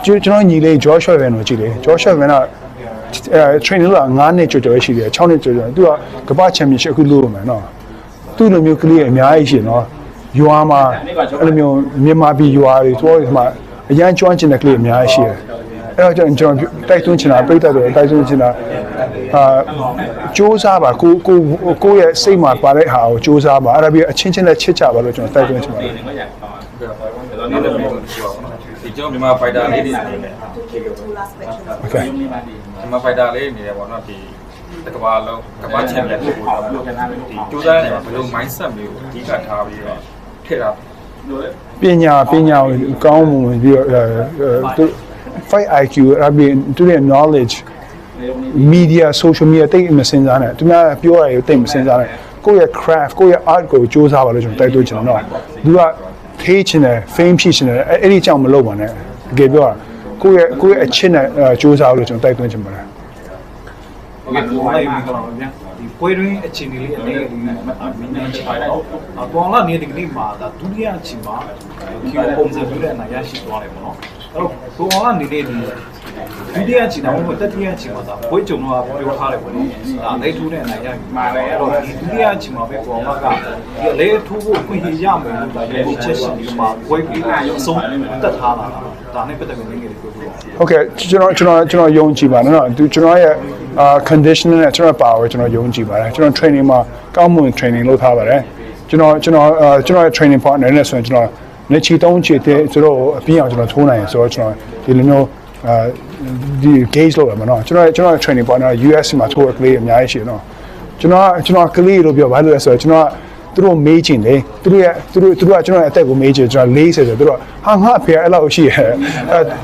ကျွန်တော်ညီလေး Joshua Van ကိုကြည့်လေ Joshua Van ကtraining လာ9နှစ်ကျော်ရှိတယ်6နှစ်ကျော်သူကကမ္ဘာချန်ပီယံရှစ်အခုလို့မယ်နော်သူ့လိုမျိုးကလေးအများကြီးရှင်နော်ရွာမှာအဲ့လိုမျိုးမြန်မာပြည်ရွာတွေသွားဒီမှာအရန်ကျွမ်းကျင်တဲ့ကလေးအများကြီးရှိတယ်အဲ့တော့ကျွန်တော်တိုက်တွန်းချင်တာပြိတ္တတွေတိုက်တွန်းချင်တာစူးစမ်းပါကိုရဲ့စိတ်မှာပါတဲ့ဟာကိုစူးစမ်းပါအဲ့ဒါပြီးအချင်းချင်းနဲ့ချစ်ကြပါလို့ကျွန်တော်တိုက်တွန်းချင်ပါတယ်ဒီကျွန်တော်မြန်မာဖိုက်တာလေးတွေနေတယ်မြန်မာဖိုက်တာလေးနေတယ်ပေါ့နော်ဒီကမ္ဘာလုံးကမ္ဘာချန်ပီယံဖြစ်ဖို့ဒီကျိုးစားနေတာဘယ်လို mindset မျိုးအဓိကထားပြီးတော့ထည့်တာပညာကိုကောင်းမှုပြီးတော့ fight IQ အပြင်သူရဲ့ knowledge media social media တိတ်မစင်စားနဲ့သူများပြောရရတိတ်မစင်စားနဲ့ကိုယ့်ရဲ့ craft ကိုယ့်ရဲ့ art ကိုစူးစမ်းပါလို့ကျွန်တော်တိုက်တွန်းချင်တော့သူကထေးချင်တယ် fame ဖြစ်ချင်တယ်အဲ့ဒီကြောင့်မလုပ်ပါနဲ့တကယ်ပြောတာကိုယ့်ရဲ့အချစ်နဲ့စူးစမ်းလို့ကျွန်တော်တိုက်တွန်းချင်ပါတယ်โอเคကိုလိုက်ပြီးတော့ဗျာဒီပွဲတွင်းအခြေအနေလေးအနေနဲ့ဒီမင်းနဲ့ချစ်ပါတော့ပေါ်လာနေတဲ့ဒီမှာဒါဒုတိယအချိန်မှာခီယိုပုံစံပြတဲ့အနာရရှိသွားတယ်ပေါ့နော်အဲ့တော့ပေါ်လာနေတဲ့ဒီဒုတိယအချိန်တော့တတိယအချိန်မှာဒါပွဲကြုံတော့ပြောထားတယ်ပေါ့နော်ဒါလက်ထိုးတဲ့အနာရမှာပဲအဲ့တော့ဒီဒုတိယအချိန်မှာပဲပေါ်လာကဒီလက်ထိုးဖို့ခွင့်ရမယ်လို့ဒါရေချက်ရှိပြီးမှပွဲပြီးအဆုံးတက်ထားလာတာဒါနဲ့ပတ်သက်ပြီးနေနေပြောလို့ဟုတ်ကဲ့ကျွန်တော်ယုံကြည်ပါနော်ကျွန်တော်ရဲ့conditioning နဲ့ကျွန်တော် power ကျွန်တော်ယုံကြည်ပါတယ်ကျွန်တော် training မှာကောင်းမွန် training လုပ်ထားပါတယ်ကျွန်တော်ရဲ့ training partner နဲ့ဆိုရင်ကျွန်တော်နေချီတုံးချီတဲ့ဆိုတော့အပြင်အောင်ကျွန်တော်ထိုးနိုင်ဆိုတော့ကျွန်တော်ဒီလိုမျိုးဒီ gauge လုပ်ရမှာနော်ကျွန်တော်ရဲ့ training partner US မှာထိုးကလေးအများကြီးရှိနော်ကျွန်တော်ကလေးလို့ပြောဘာလို့လဲဆိုတော့ကျွန်တော်သူတို့မေးချင်တယ်သူတို့ကကျွန်တော်အသက်ကိုမေးချင်ကျွန်တော်40ဆိုတော့သူတို့ဟာငါအဖေအဲ့လောက်ရှိရဲ့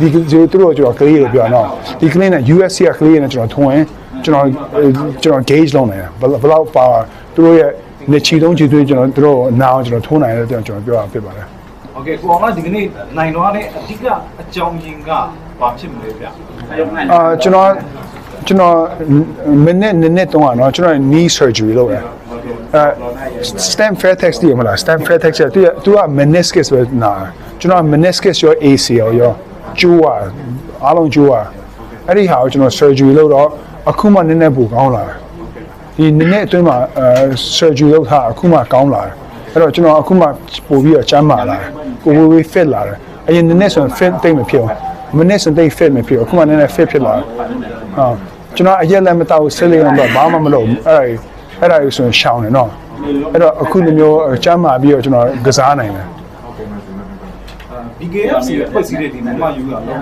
ဒီသူတို့ကျွန်တော်ကလေးလို့ပြောနော်ဒီကလေးနဲ့ US ကကလေးနဲ့ကျွန်တော်ထွန်းရင်ကျွန်တော် gauge လုပ်နေတာဘယ်လောက်ပါသူတို့ရဲ့နေချီတုံးချီသွေးကျွန်တော်တို့နာအောင်ကျွန်တော်ထိုးနိုင်တယ်ကျွန်တော်ပြောရဖြစ်ပါတယ်โอเคကိုအောင်ကဒီကနေ့နိုင်တော့တဲ့အဓိကအကြောင်းရင်းကဘာဖြစ်မလဲဗျကျွန်တော်မိနစ်တုန်းကနော်ကျွန်တော် knee surgery လုပ်တယ်stem fairtex ဒီမလား stem fairtex သူက meniscus ပဲနာကျွန်တော် meniscus ရော ACL ရောကျိုးအားလုံးကျိုးအဲ့ဒီဟာကိုကျွန်တော် surgery လုပ်တော့အခုမှနည်းနည်းပိုကောင်းလာတယ်ဒီနည်းနည်းအတွင်းမှာsurgery လုပ်ထားအခုမှကောင်းလာတယ်အဲ့တော့ကျွန်တော်အခုမှပို့ပြီးတော့ကျန်းမာလာတယ်ကိုယ်ဝေး fit လာတယ်အရင်နည်းနည်းဆိုရင် fit တိတ်မဖြစ်ဘူးမနည်းဆိုတိတ် fit မဖြစ်ဘူးအခုမှနည်းနည်း fit ဖြစ်လာတယ်ကျွန်တော်အရက်လည်းမတောက်ဆက်လေးတော့ဘာမှမလုပ်ဘူးအဲ့ဒါဆိုရင်ရှောင်းတယ်နော်အဲ့တော့အခုလိုမျိုးကျမ်းမာပြီးတော့ကျွန်တော်ကစားနိုင်တယ်ဒီ game စီဖွဲ့စည်းတဲ့ဒီမှာယူရတော့